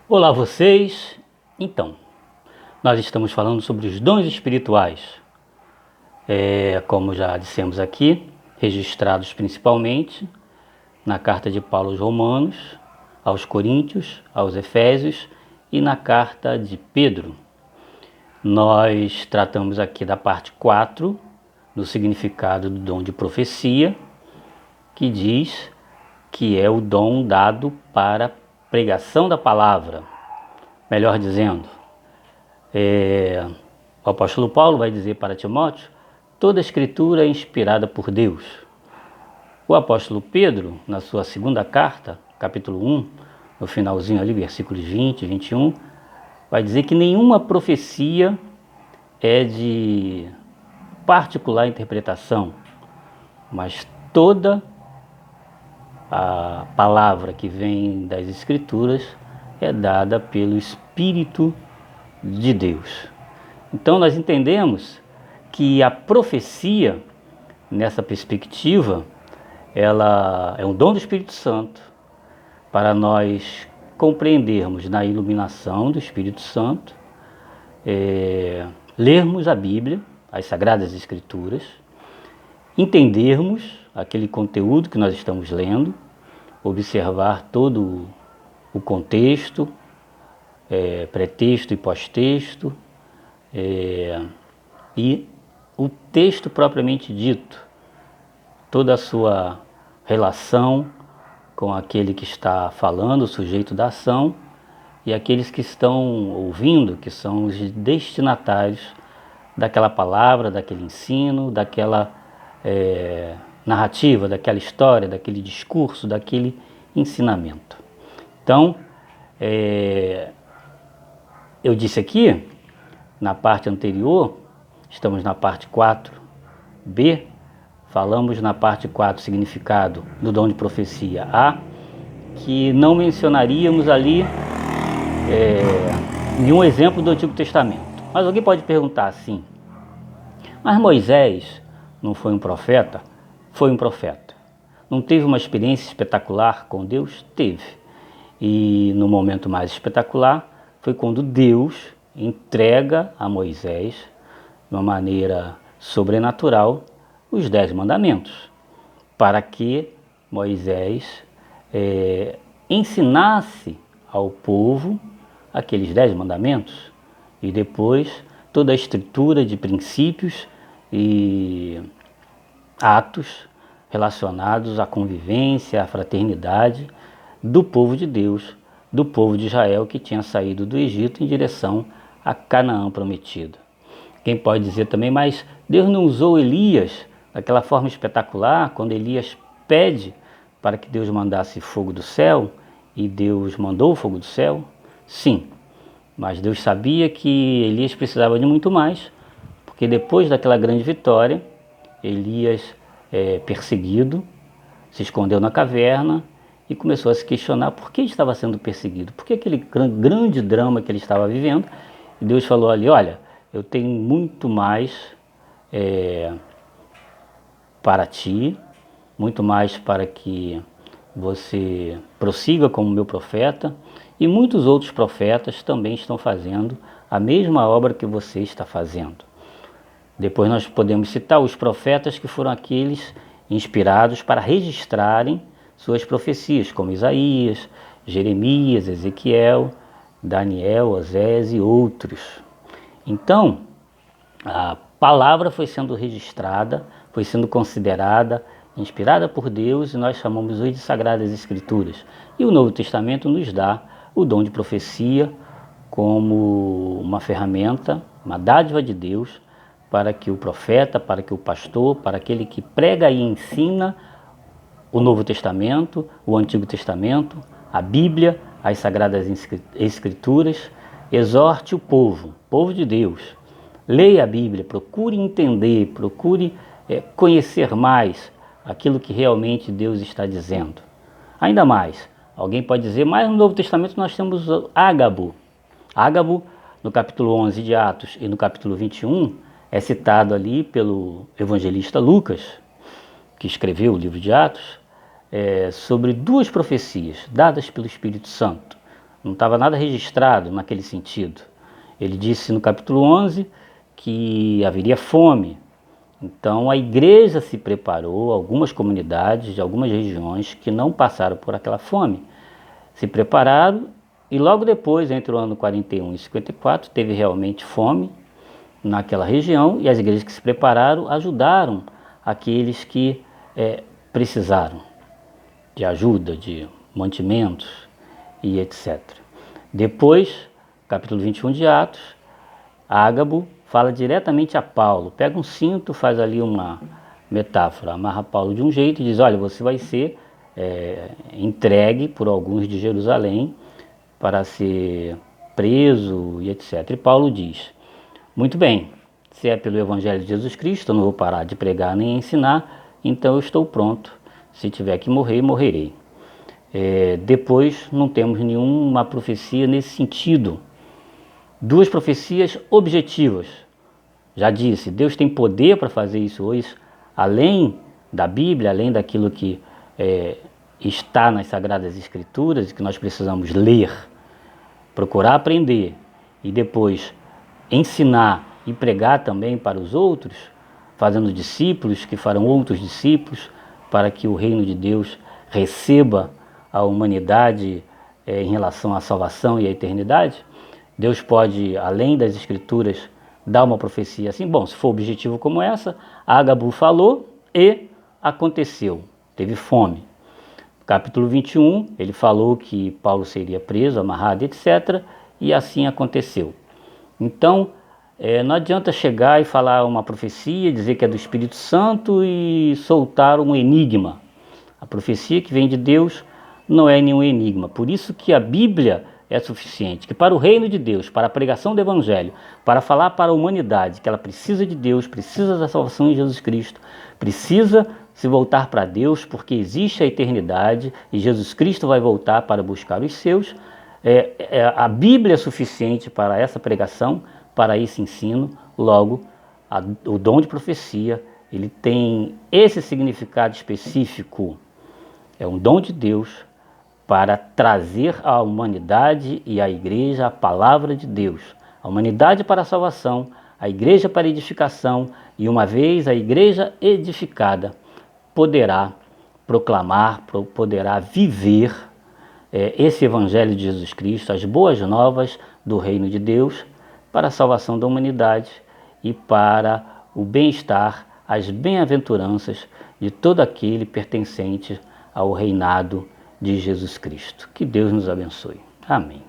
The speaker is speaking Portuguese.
Olá vocês! Então, nós estamos falando sobre os dons espirituais. Como já dissemos aqui, registrados principalmente na carta de Paulo aos Romanos, aos Coríntios, aos Efésios e na carta de Pedro. Nós tratamos aqui da parte 4, do significado do dom de profecia, que diz que é o dom dado para pregação da palavra. Melhor dizendo, o apóstolo Paulo vai dizer para Timóteo: toda a escritura é inspirada por Deus. O apóstolo Pedro, na sua segunda carta, capítulo 1, no finalzinho ali, versículos 20 e 21, vai dizer que nenhuma profecia é de particular interpretação, mas toda a palavra que vem das Escrituras é dada pelo Espírito de Deus. Então nós entendemos que a profecia, nessa perspectiva, ela é um dom do Espírito Santo para nós compreendermos na iluminação do Espírito Santo, lermos a Bíblia, as Sagradas Escrituras, entendermos aquele conteúdo que nós estamos lendo, observar todo o contexto, pretexto e pós-texto, e o texto propriamente dito, toda a sua relação com aquele que está falando, o sujeito da ação, e aqueles que estão ouvindo, que são os destinatários daquela palavra, daquele ensino, daquela narrativa, daquela história, daquele discurso, daquele ensinamento. Então, eu disse aqui, na parte anterior, estamos na parte 4b, falamos na parte 4, significado do dom de profecia A, que não mencionaríamos ali nenhum exemplo do Antigo Testamento. Mas alguém pode perguntar assim: mas Moisés não foi um profeta? Foi um profeta. Não teve uma experiência espetacular com Deus? Teve. E no momento mais espetacular foi quando Deus entrega a Moisés, de uma maneira sobrenatural, os 10 mandamentos, para que Moisés ensinasse ao povo aqueles 10 mandamentos e depois toda a estrutura de princípios e atos relacionados à convivência, à fraternidade do povo de Deus, do povo de Israel que tinha saído do Egito em direção a Canaã prometida. Quem pode dizer também, mas Deus não usou Elias daquela forma espetacular, quando Elias pede para que Deus mandasse fogo do céu e Deus mandou o fogo do céu? Sim, mas Deus sabia que Elias precisava de muito mais, porque depois daquela grande vitória, Elias, perseguido, se escondeu na caverna e começou a se questionar por que estava sendo perseguido, por que aquele grande drama que ele estava vivendo. E Deus falou ali: olha, eu tenho muito mais para ti, muito mais para que você prossiga como meu profeta, e muitos outros profetas também estão fazendo a mesma obra que você está fazendo. Depois nós podemos citar os profetas que foram aqueles inspirados para registrarem suas profecias, como Isaías, Jeremias, Ezequiel, Daniel, Osés e outros. Então, a palavra foi sendo registrada, foi sendo considerada, inspirada por Deus, e nós chamamos hoje de Sagradas Escrituras. E o Novo Testamento nos dá o dom de profecia como uma ferramenta, uma dádiva de Deus, para que o profeta, para que o pastor, para aquele que prega e ensina o Novo Testamento, o Antigo Testamento, a Bíblia, as Sagradas Escrituras, exorte o povo de Deus. Leia a Bíblia, procure entender, procure conhecer mais aquilo que realmente Deus está dizendo. Ainda mais, alguém pode dizer, mas no Novo Testamento nós temos Ágabo. Ágabo, no capítulo 11 de Atos e no capítulo 21, é citado ali pelo evangelista Lucas, que escreveu o livro de Atos, sobre duas profecias dadas pelo Espírito Santo. não estava nada registrado naquele sentido. Ele disse no capítulo 11 que haveria fome. Então a igreja se preparou, algumas comunidades de algumas regiões que não passaram por aquela fome, se prepararam e logo depois, entre o ano 41 e 54, teve realmente fome naquela região e as igrejas que se prepararam ajudaram aqueles que precisaram de ajuda, de mantimentos e etc. Depois, capítulo 21 de Atos, Ágabo fala diretamente a Paulo, pega um cinto, faz ali uma metáfora, amarra Paulo de um jeito e diz, olha, você vai ser entregue por alguns de Jerusalém para ser preso e etc. E Paulo diz, muito bem, se é pelo Evangelho de Jesus Cristo, eu não vou parar de pregar nem ensinar, então eu estou pronto, se tiver que morrer, morrerei. Depois não temos nenhuma profecia nesse sentido. Duas profecias objetivas. Já disse, Deus tem poder para fazer isso hoje, além da Bíblia, além daquilo que está nas Sagradas Escrituras, que nós precisamos ler, procurar aprender e depois ensinar e pregar também para os outros, fazendo discípulos que farão outros discípulos, para que o reino de Deus receba a humanidade em relação à salvação e à eternidade. Deus pode, além das Escrituras, dar uma profecia assim. Bom, se for objetivo como essa, Ágabo falou e aconteceu, teve fome. Capítulo 21, ele falou que Paulo seria preso, amarrado, etc. E assim aconteceu. Então, não adianta chegar e falar uma profecia, dizer que é do Espírito Santo e soltar um enigma. A profecia que vem de Deus não é nenhum enigma. Por isso que a Bíblia é suficiente, que para o reino de Deus, para a pregação do Evangelho, para falar para a humanidade que ela precisa de Deus, precisa da salvação em Jesus Cristo, precisa se voltar para Deus, porque existe a eternidade e Jesus Cristo vai voltar para buscar os seus. A Bíblia é suficiente para essa pregação, para esse ensino. Logo, o dom de profecia, ele tem esse significado específico. É um dom de Deus para trazer à humanidade e à igreja a palavra de Deus. A humanidade para a salvação, a igreja para a edificação, e uma vez a igreja edificada, poderá proclamar, poderá viver esse Evangelho de Jesus Cristo, as boas novas do reino de Deus, para a salvação da humanidade e para o bem-estar, as bem-aventuranças de todo aquele pertencente ao reinado de Jesus Cristo. Que Deus nos abençoe. Amém.